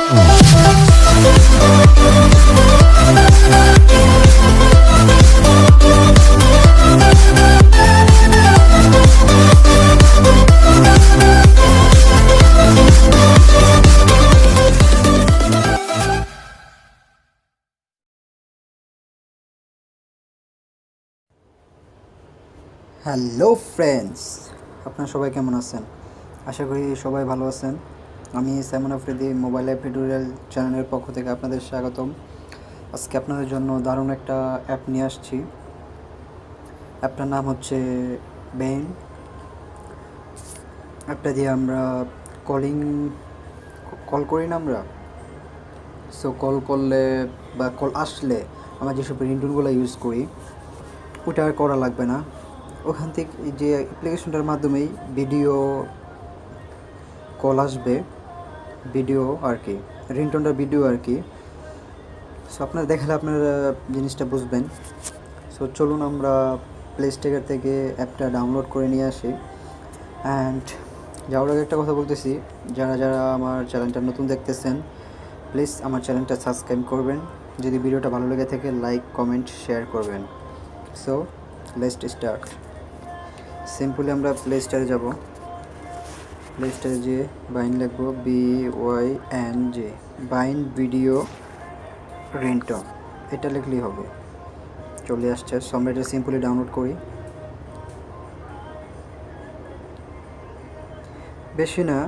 Hello friends, আপনারা সবাই কেমন আছেন? আশা করি সবাই ভালো আছেন। আমি saymon.afridi মোবাইল অ্যাপ টিউটোরিয়াল চ্যানেলের পক্ষ থেকে আপনাদের স্বাগতম। আজকে আপনাদের জন্য দারুণ একটা অ্যাপ নিয়ে আসছি। অ্যাপটার নাম হচ্ছে vyng। অ্যাপটা দিয়ে আমরা কল করি না আমরা, সো কল করলে বা কল আসলে আমরা যেসব রিংটোনগুলো ইউজ করি ওটা আর করা লাগবে না। ওখান থেকে যে অ্যাপ্লিকেশনটার মাধ্যমেই ভিডিও কল আসবে, ভিডিও আর কি, রিংটোনটার ভিডিও আর কি। সো আপনারা দেখালে আপনারা জিনিসটা বুঝবেন। সো চলুন আমরা প্লে স্টোর থেকে অ্যাপটা ডাউনলোড করে নিয়ে আসি। অ্যান্ড যাওয়ার আগে একটা কথা বলতেছি, যারা যারা আমার চ্যানেলটা নতুন দেখতেছেন প্লিজ আমার চ্যানেলটা সাবস্ক্রাইব করবেন। যদি ভিডিওটা ভালো লেগে থাকে লাইক কমেন্ট শেয়ার করবেন। So let's start. সিম্পলি আমরা প্লে স্টোরে যাব। প্লে স্টোরে যেয়ে বাইন লিখবো, BYNG, বাইন ভিডিও রিংটোন, এটা লিখলেই হবে, চলে আসছে। সো আমরা এটা সিম্পলি ডাউনলোড করি। বেশি না,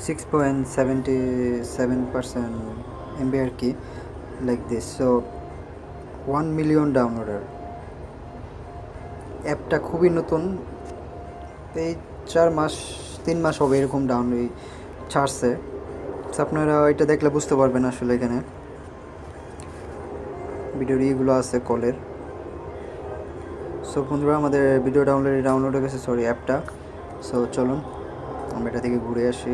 6.77% MB আর কি, like this. So 1 million downloader. অ্যাপটা খুবই নতুন, এই 3 মাস হবে এরকম ডাউনলোড ছাড়ছে। আপনারা এটা দেখলে বুঝতে পারবেন আসলে এখানে ভিডিওর ইগুলো আছে কলের। সো বন্ধুরা আমাদের ভিডিও ডাউনলোড হয়ে গেছে, সরি অ্যাপটা। সো চলুন আমরা এটা থেকে ঘুরে আসি।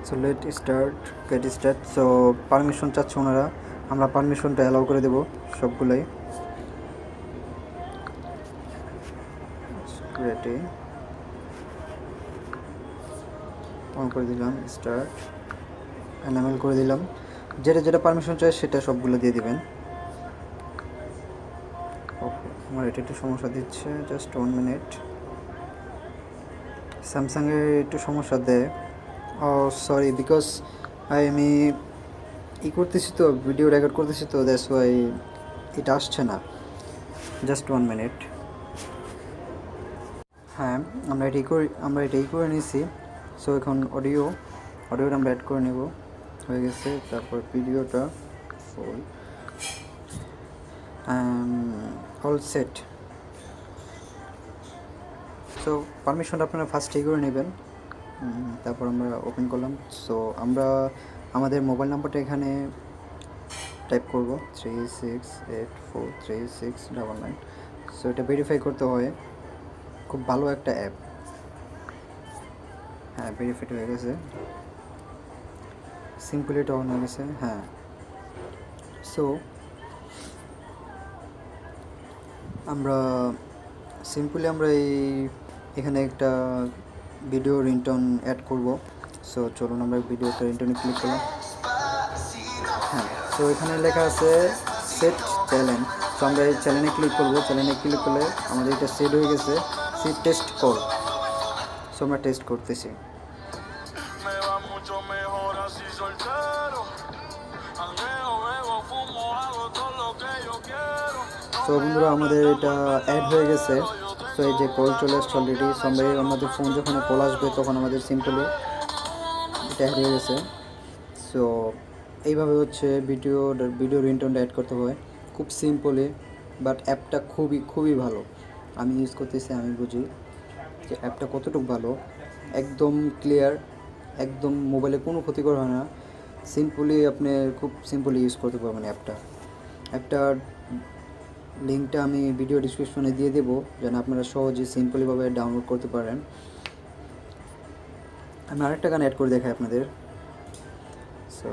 So get start. So permission চাচ্ছে ওনারা, আমরা পারমিশনটা অ্যালাউ করে দেবো সবগুলোই। রেডি অন করে দিলাম, স্টার্ট এনামেল করে দিলাম। যেটা যেটা পারমিশন চাই সেটা সবগুলো দিয়ে দিবেন। ওকে, আমার এটা একটু সমস্যা দিচ্ছে, জাস্ট 1 মিনিট। স্যামসাংয়ের একটু সমস্যা দেয়, ও সরি, বিকজ আমি করতেছি তো, ভিডিও রেকর্ড করতেছি তো, দ্যাটস ওয়াই এটা আসছে না। Just 1 minute. হ্যাঁ, আমরা এটাই করে নিয়েছি। সো এখন অডিওটা আমরা অ্যাড করে নেব, হয়ে গেছে। তারপর ভিডিওটা ফুল অল সেট। সো পারমিশনটা আপনারা ফার্স্টেই করে নেবেন। তারপর আমরা ওপেন করলাম। সো আমরা আমাদের মোবাইল নাম্বারটা এখানে টাইপ করব, 36843699। সো এটা ভেরিফাই করতে হয়, খুব ভালো একটা অ্যাপ। হ্যাঁ, ভেরিফাইড হয়ে গেছে, সিম্পলি এটা অন হয়ে গেছে। হ্যাঁ, সো আমরা এখানে একটা ভিডিও রিংটোন অ্যাড করব। সো চলুন আমরা ভিডিওটা রিংটোনে ক্লিক করলাম। হ্যাঁ, সো এখানে লেখা আছে সেট চ্যালেঞ্জ। সো আমরা এই চ্যানেলে ক্লিক করবো। চ্যানেলে ক্লিক করলে আমাদের এটা সেট হয়ে গেছে, টেস্ট কল। সো আমরা টেস্ট করতেছি। সো বন্ধুরা আমাদের এটা অ্যাড হয়ে গেছে। সো এই যে কল চলে আসছে অলরেডি। সো আমাদের ফোন যখন কল আসবে তখন আমাদের সিম্পলি এটা অ্যাড হয়ে গেছে। সো এইভাবে হচ্ছে ভিডিও রিংটোনটা অ্যাড করতে হয়, খুব সিম্পলি। বাট অ্যাপটা খুবই ভালো। আমি ইউজ করতেছি, আমি বুঝি যে অ্যাপটা কতটুকু ভালো। একদম ক্লিয়ার, একদম মোবাইলে কোনো ক্ষতিকর হয় না। আপনি খুব সিম্পলি ইউজ করতে পারবেন অ্যাপটার লিঙ্কটা আমি ভিডিও ডিসক্রিপশনে দিয়ে দেবো, যেন আপনারা সহজে সিম্পলিভাবে ডাউনলোড করতে পারেন। আমি আরেকটা গান অ্যাড করে দেখাই আপনাদের। সো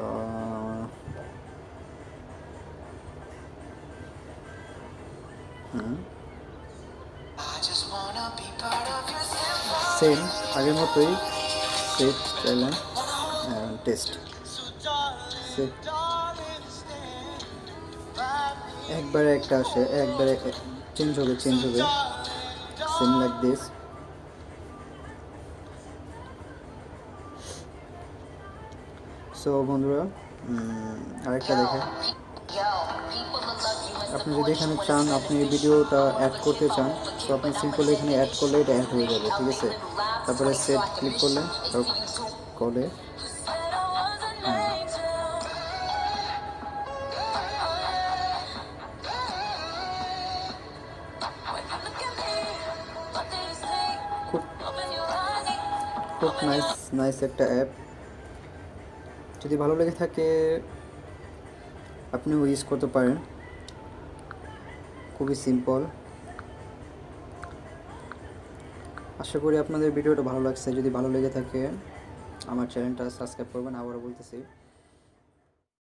সেম আগের মতোই সেট চাইলাম টেস্ট সেট একবারে একটা আসে একবারে চেঞ্জ হবে সেম লাইক দিস। সো বন্ধুরা আরেকটা দেখে আপনি যদি এখানে চান আপনি ভিডিওটা অ্যাড করতে চান সো আপনি সিম্পলি এখানে অ্যাড করলে এটা অ্যাড হয়ে যাবে, ঠিক আছে। তারপরে সেট ক্লিক করলেন কলে খুব খুব নাইস একটা অ্যাপ। যদি ভালো লেগে থাকে আপনিও ইউজ করতে পারেন, খুবই সিম্পল। আশা করি আপনাদের ভিডিওটা ভালো লাগছে। যদি ভালো লেগে থাকে আমার চ্যানেলটা সাবস্ক্রাইব করবেন, আবারও বলতেছি।